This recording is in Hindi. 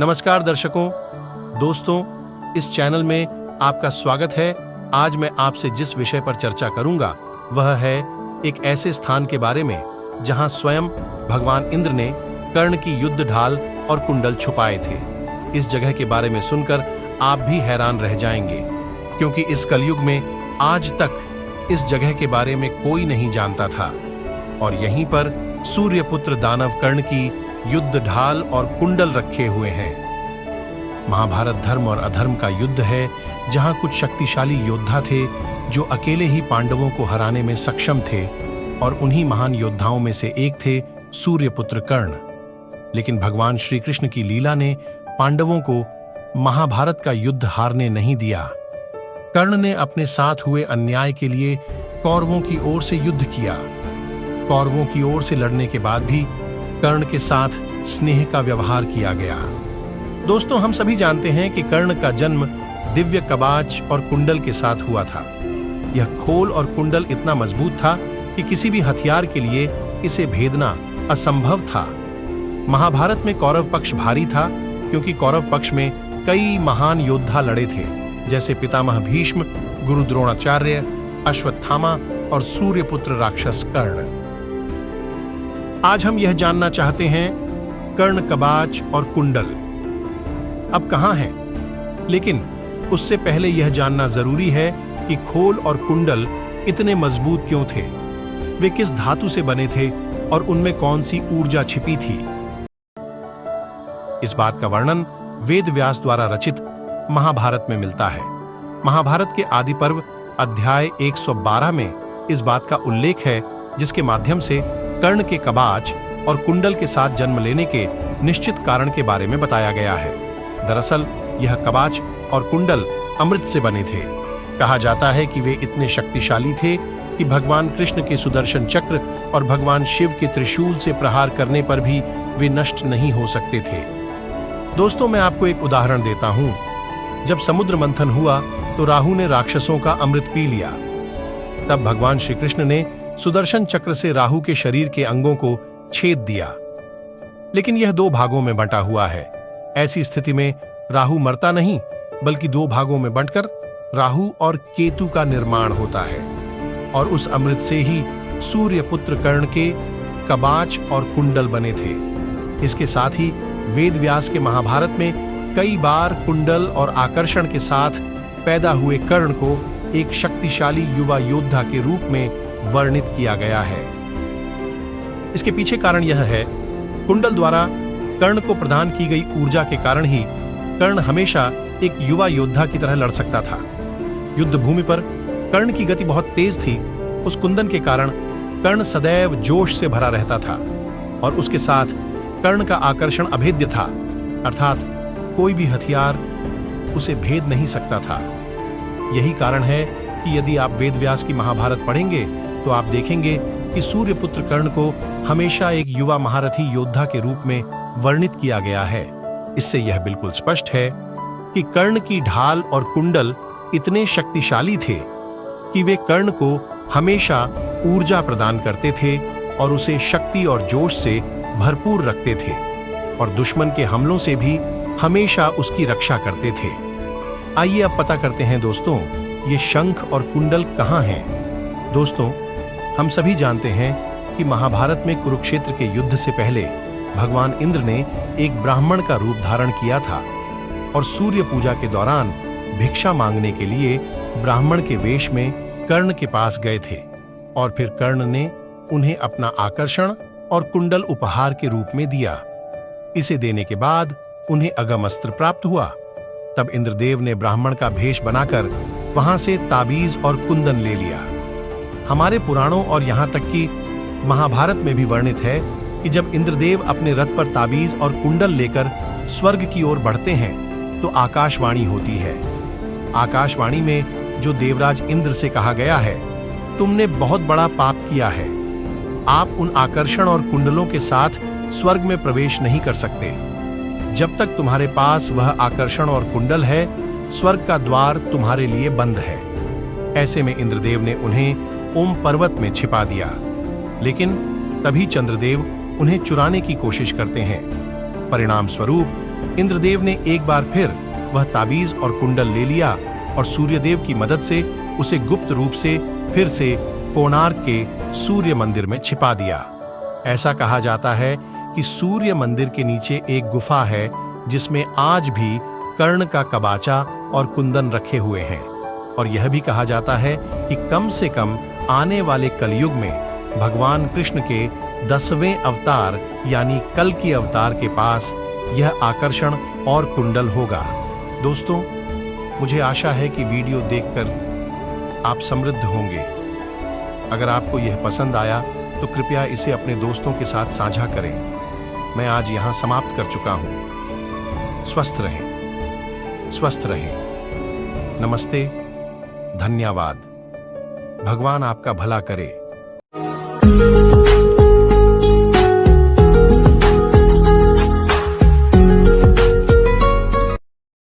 नमस्कार दर्शकों, दोस्तों, इस चैनल में आपका स्वागत है। आज मैं आपसे जिस विषय पर चर्चा करूंगा वह है एक ऐसे स्थान के बारे में जहां स्वयं भगवान इंद्र ने कर्ण की युद्ध ढाल और कुंडल छुपाए थे। इस जगह के बारे में सुनकर आप भी हैरान रह जाएंगे, क्योंकि इस कलयुग में आज तक इस जगह के बारे में कोई नहीं जानता था। और यहीं पर सूर्यपुत्र दानव कर्ण की युद्ध ढाल और कुंडल रखे हुए हैं। महाभारत धर्म और अधर्म का युद्ध है, जहां कुछ शक्तिशाली योद्धा थे जो अकेले ही पांडवों को हराने में सक्षम थे, और उन्हीं महान योद्धाओं में से एक थे सूर्यपुत्र कर्ण। लेकिन भगवान श्री कृष्ण की लीला ने पांडवों को महाभारत का युद्ध हारने नहीं दिया। कर्ण ने अपने साथ हुए अन्याय के लिए कौरवों की ओर से युद्ध किया। कौरवों की ओर से लड़ने के बाद भी कर्ण के साथ स्नेह का व्यवहार किया गया। दोस्तों, हम सभी जानते हैं कि कर्ण का जन्म दिव्य कवच और कुंडल के साथ हुआ था। यह खोल और कुंडल इतना मजबूत था कि किसी भी हथियार के लिए इसे भेदना असंभव था। महाभारत में कौरव पक्ष भारी था, क्योंकि कौरव पक्ष में कई महान योद्धा लड़े थे, जैसे पितामह भीष्म, गुरु द्रोणाचार्य, अश्वत्थामा और सूर्यपुत्र राक्षस कर्ण। आज हम यह जानना चाहते हैं कर्ण कवच और कुंडल अब कहां हैं, लेकिन उससे पहले यह जानना जरूरी है कि खोल और कुंडल इतने मजबूत क्यों थे, वे किस धातु से बने थे और उनमें कौन सी ऊर्जा छिपी थी। इस बात का वर्णन वेद व्यास द्वारा रचित महाभारत में मिलता है। महाभारत के आदि पर्व अध्याय 112 में इस बात का उल्लेख है, जिसके माध्यम से कर्ण के कवच और कुंडल के साथ जन्म लेने के निश्चित कारण के बारे में बताया गया है। दरअसल यह कवच और कुंडल अमृत से बने थे। कहा जाता है कि वे इतने शक्तिशाली थे कि भगवान कृष्ण के सुदर्शन चक्र और भगवान शिव के त्रिशूल से प्रहार करने पर भी वे नष्ट नहीं हो सकते थे। दोस्तों, मैं आपको एक उदाहरण देता हूं। जब समुद्र मंथन हुआ तो राहु ने राक्षसों का अमृत पी लिया। तब भगवान श्री कृष्ण ने सुदर्शन चक्र से राहु के शरीर के अंगों को छेद दिया, लेकिन यह दो भागों में बंटा हुआ है। ऐसी स्थिति में राहु मरता नहीं, बल्कि दो भागों में बंटकर राहु और केतु का निर्माण होता है, और उस अमृत से ही सूर्यपुत्र कर्ण के कवच और कुंडल बने थे। इसके साथ ही वेद व्यास के महाभारत में कई बार कुंडल और आकर्षण के साथ पैदा हुए कर्ण को एक शक्तिशाली युवा योद्धा के रूप में वर्णित किया गया है। इसके पीछे कारण यह है, कुंडल द्वारा कर्ण को प्रदान की गई ऊर्जा के कारण ही कर्ण हमेशा एक युवा योद्धा की तरह लड़ सकता था। युद्ध भूमि पर कर्ण की गति बहुत तेज थी। उस कुंदन के कारण कर्ण सदैव जोश से भरा रहता था, और उसके साथ कर्ण का आकर्षण अभेद्य था, अर्थात कोई भी हथियार उसे भेद नहीं सकता था। यही कारण है कि यदि आप वेद व्यास की महाभारत पढ़ेंगे तो आप देखेंगे कि सूर्यपुत्र कर्ण को हमेशा एक युवा महारथी योद्धा के रूप में वर्णित किया गया है। इससे यह बिल्कुल स्पष्ट है कि कर्ण की ढाल और कुंडल इतने शक्तिशाली थे कि वे कर्ण को हमेशा ऊर्जा प्रदान करते थे और उसे शक्ति और जोश से भरपूर रखते थे, और दुश्मन के हमलों से भी हमेशा उसकी रक्षा करते थे। आइए अब पता करते हैं दोस्तों, ये शंख और कुंडल कहाँ हैं। दोस्तों, हम सभी जानते हैं कि महाभारत में कुरुक्षेत्र के युद्ध से पहले भगवान इंद्र ने एक ब्राह्मण का रूप धारण किया था, और सूर्य पूजा के दौरान भिक्षा मांगने के लिए ब्राह्मण के वेश में कर्ण के पास गए थे, और फिर कर्ण ने उन्हें अपना आकर्षण और कुंडल उपहार के रूप में दिया। इसे देने के बाद उन्हें अगम अस्त्र प्राप्त हुआ। तब इंद्रदेव ने ब्राह्मण का भेष बनाकर वहां से ताबीज और कुंदन ले लिया। हमारे पुराणों और यहां तक कि महाभारत में भी वर्णित है कि जब इंद्रदेव अपने रथ पर ताबीज और कुंडल लेकर स्वर्ग की ओर बढ़ते हैं तो आकाशवाणी होती है। आकाशवाणी में जो देवराज इंद्र से कहा गया है, तुमने बहुत बड़ा पाप किया है। आप उन आकर्षण और कुंडलों के साथ स्वर्ग में प्रवेश नहीं कर सकते। जब तक तुम्हारे पास वह आकर्षण और कुंडल है, स्वर्ग का द्वार तुम्हारे लिए बंद है। ऐसे में इंद्रदेव ने उन्हें ओम पर्वत में छिपा दिया, लेकिन तभी चंद्रदेव उन्हें चुराने की कोशिश करते हैं। परिणाम स्वरूप इंद्रदेव ने एक बार फिर वह ताबीज और कुंडल ले लिया और सूर्यदेव की मदद से उसे गुप्त रूप से फिर से कोणार्क के सूर्य मंदिर में छिपा दिया। ऐसा कहा जाता है कि सूर्य मंदिर के नीचे एक गुफा है जिसमें आज भी कर्ण का कबाचा और कुंदन रखे हुए हैं, और यह भी कहा जाता है कि कम से कम आने वाले कलयुग में भगवान कृष्ण के 10वें अवतार यानी कल की अवतार के पास यह आकर्षण और कुंडल होगा। दोस्तों, मुझे आशा है कि वीडियो देखकर आप समृद्ध होंगे। अगर आपको यह पसंद आया तो कृपया इसे अपने दोस्तों के साथ साझा करें। मैं आज यहाँ समाप्त कर चुका हूँ। स्वस्थ रहें, स्वस्थ रहें। नमस्ते, धन्यवाद। भगवान आपका भला करे।